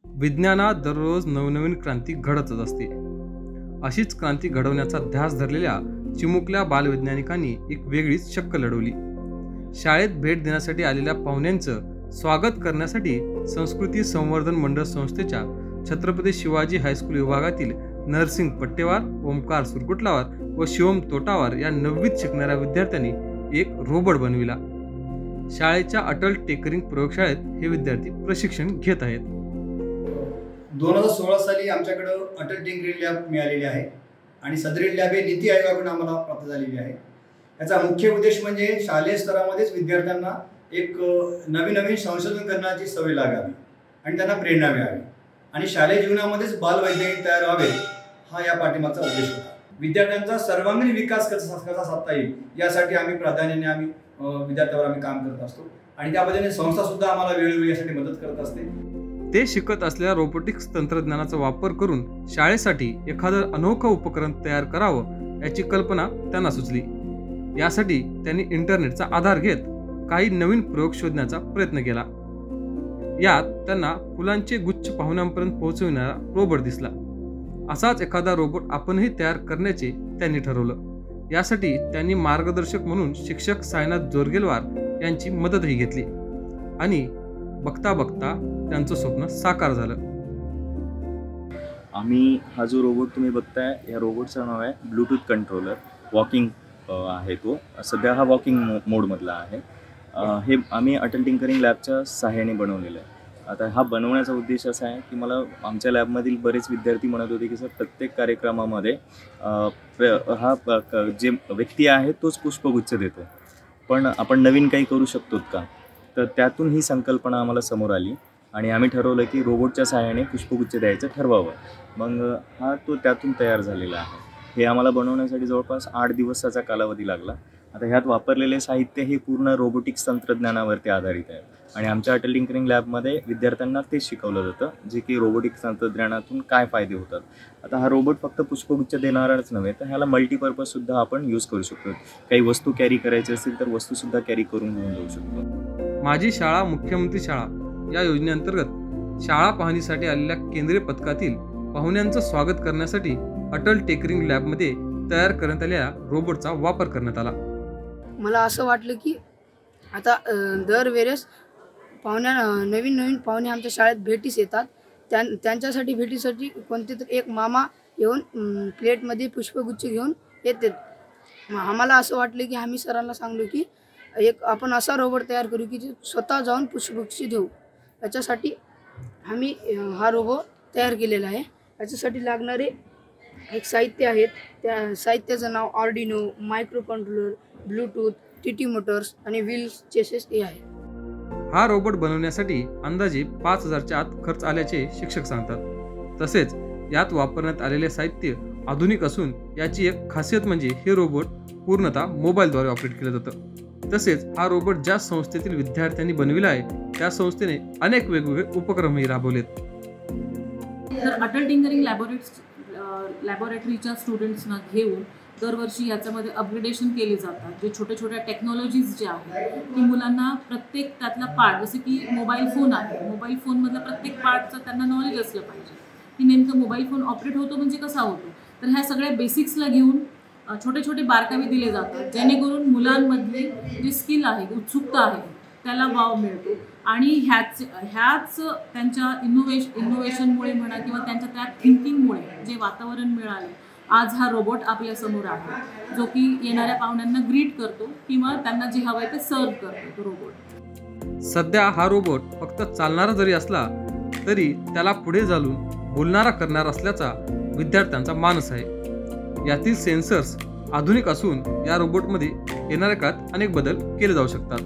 विज्ञानात दररोज नवनवीन क्रांती घडतच असते. अशीच क्रांती घडवण्याचा ध्यास धरलेल्या चिमुकल्या बालवैज्ञानिकांनी एक वेगळीच शक्कल लढवली. शाळेत भेट देण्यासाठी आलेल्या पाहुण्यांचं स्वागत करण्यासाठी संस्कृती संवर्धन मंडळ संस्थेच्या छत्रपती शिवाजी हायस्कूल विभागातील नरसिंग पट्टेवार, ओमकार सुरकुटलावार व शिवम तोटावार या 9वीत शिकणाऱ्या विद्यार्थ्यांनी एक रोबोट बनविला. शाळेच्या अटल टिंकरिंग प्रयोगशाळेत हे विद्यार्थी प्रशिक्षण घेत आहेत. 2016 साली आमच्याकडे अटल टिंकरिंग लॅब मिळालेली आहे आणि सदरील लॅब हे नीती आयोगाकडून आम्हाला प्राप्त झालेली आहे. याचा मुख्य उद्देश म्हणजे शालेय स्तरामध्येच विद्यार्थ्यांना एक नवीन संशोधन करण्याची सवय लागावी आणि त्यांना प्रेरणा मिळावी आणि शालेय जीवनामध्येच बालवैज्ञानिक तयार व्हावे, हा या पाठीमागचा उद्देश होता. विद्यार्थ्यांचा सर्वांगीण विकास कसा साधता येईल यासाठी आम्ही प्राधान्याने विद्यार्थ्यांवर काम करत असतो आणि त्या पद्धतीने संस्था सुद्धा आम्हाला वेळोवेळी यासाठी मदत करत असते. ते शिकत असलेल्या रोबोटिक्स तंत्रज्ञानाचा वापर करून शाळेसाठी एखादं अनोखं उपकरण तयार करावं याची कल्पना त्यांना सुचली. यासाठी त्यांनी इंटरनेटचा आधार घेत काही नवीन प्रयोग शोधण्याचा प्रयत्न केला. यात त्यांना फुलांचे गुच्छ पाहुण्यांपर्यंत पोहोचविणारा रोबोट दिसला. असाच एखादा रोबोट आपणही तयार करण्याचे त्यांनी ठरवलं. यासाठी त्यांनी मार्गदर्शक म्हणून शिक्षक सायनाथ जोरगेलवार यांची मदतही घेतली आणि बघता बघता त्यांचं स्वप्न साकार झालं. आम्ही हा जो रोबोट तुम्ही बघताय, या रोबोटचं नाव आहे ब्लूटूथ कंट्रोलर. वॉकिंग आहे तो, सध्या हा वॉकिंग मोडमधला आहे. हे आम्ही अटल टिंकरिंग लॅबच्या सहाय्याने बनवलेलं आहे. आता हा बनवण्याचा उद्देश असा आहे की मला आमच्या लॅबमधील बरेच विद्यार्थी म्हणत होते की सर, प्रत्येक कार्यक्रमामध्ये हा जे व्यक्ती आहे तोच पुष्पगुच्छ देतो, पण आपण नवीन काही करू शकतो का? तर त्यातून ही संकल्पना आम्हाला समोर आली आणि आम्ही ठरवलं की रोबोटच्या सहाय्याने पुष्पगुच्छ द्यायचं ठरवावं. मग हा तो त्यातून तयार झालेला आहे. हे आम्हाला बनवण्यासाठी जवळपास 8 दिवसाचा कालावधी लागला. आता ह्यात वापरलेले साहित्य हे पूर्ण रोबोटिक्स तंत्रज्ञानावरती आधारित आहे आणि आमच्या अटल टिंकरिंग लॅबमध्ये विद्यार्थ्यांना तेच शिकवलं जातं, जे की रोबोटिक्स तंत्रज्ञानातून काय फायदे होतात. आता हा रोबोट फक्त पुष्पगुच्छ देणाराच नव्हे, तर ह्याला मल्टीपर्पजसुद्धा आपण यूज करू शकतो. काही वस्तू कॅरी करायची असतील तर वस्तूसुद्धा कॅरी करून घेऊन जाऊ शकतो. माझी शाळा मुख्यमंत्री शाळा या योजनेअंतर्गत शाळा पाहणीसाठी आलेल्या केंद्रीय पथकातील पाहुण्यांचं स्वागत करण्यासाठी अटल टिंकरिंग लॅबमध्ये तयार करण्यात आलेल्या रोबोटचा वापर करण्यात आला. मला असं वाटलं की आता दरवेळेस नवीन पाहुणे आमच्या शाळेत भेटीस येतात. त्यांच्यासाठी भेटीसाठी कोणते तरी एक मामा येऊन प्लेटमध्ये पुष्पगुच्छ घेऊन येतात. आम्हाला असं वाटलं की आम्ही सरांना सांगलो की आपण असा रोबोट तयार करू की जे स्वतः जाऊन पुष्पगुच्छ देऊ. याच्यासाठी आम्ही हा रोबोट तयार केलेला आहे. याच्यासाठी लागणारे एक साहित्य आहेत. त्या साहित्याचं नाव Arduino, microcontroller, bluetooth, TT motors आणि व्हील्स चेसेस हे आहे. हा रोबोट बनवण्यासाठी अंदाजे 5000च्या आत खर्च आल्याचे शिक्षक सांगतात. तसेच यात वापरण्यात आलेले साहित्य आधुनिक असून याची एक खासियत म्हणजे हे रोबोट पूर्णतः मोबाईलद्वारे ऑपरेट केलं जातं. तसेच हा रोबोट ज्या संस्थेतील विद्यार्थ्यांनी बनविला आहे त्या संस्थेने अनेक वेगवेगळे उपक्रमही राबवलेत. तर अटल टिंकरिंग लॅबोरेटरीच्या स्टुडंट्सना घेऊन दरवर्षी याच्यामध्ये अपग्रेडेशन केले जातात. जे छोट्या टेक्नॉलॉजीज ज्या आहेत की मुलांना प्रत्येक त्यातला पार्ट, जसे की मोबाईल फोन आहे, मोबाईल फोनमधला प्रत्येक पार्टचं त्यांना नॉलेज असलं पाहिजे की नेमकं मोबाईल फोन ऑपरेट होतो म्हणजे कसा होतो. तर ह्या सगळ्या बेसिक्सला घेऊन छोटे बारकावे दिले जातात, जेणेकरून मुलांमधले जे स्किल आहे, उत्सुकता आहे, त्याला वाव मिळतो आणि ह्याच त्यांच्या इनोव्हेशनमुळे म्हणा किंवा त्यांच्या त्या थिंकिंगमुळे जे वातावरण मिळाले, आज हा रोबोट आपल्यासमोर आहे, जो की येणाऱ्या पाहुण्यांना ग्रीट करतो किंवा त्यांना जे हवंय ते सर्व करतो तो रोबोट. सध्या हा रोबोट फक्त चालणारा जरी असला तरी त्याला पुढे चालून बोलणारा करणार असल्याचा विद्यार्थ्यांचा मानस आहे. यातील सेन्सर्स आधुनिक असून या रोबोटमध्ये येणाऱ्या काळात अनेक बदल केले जाऊ शकतात.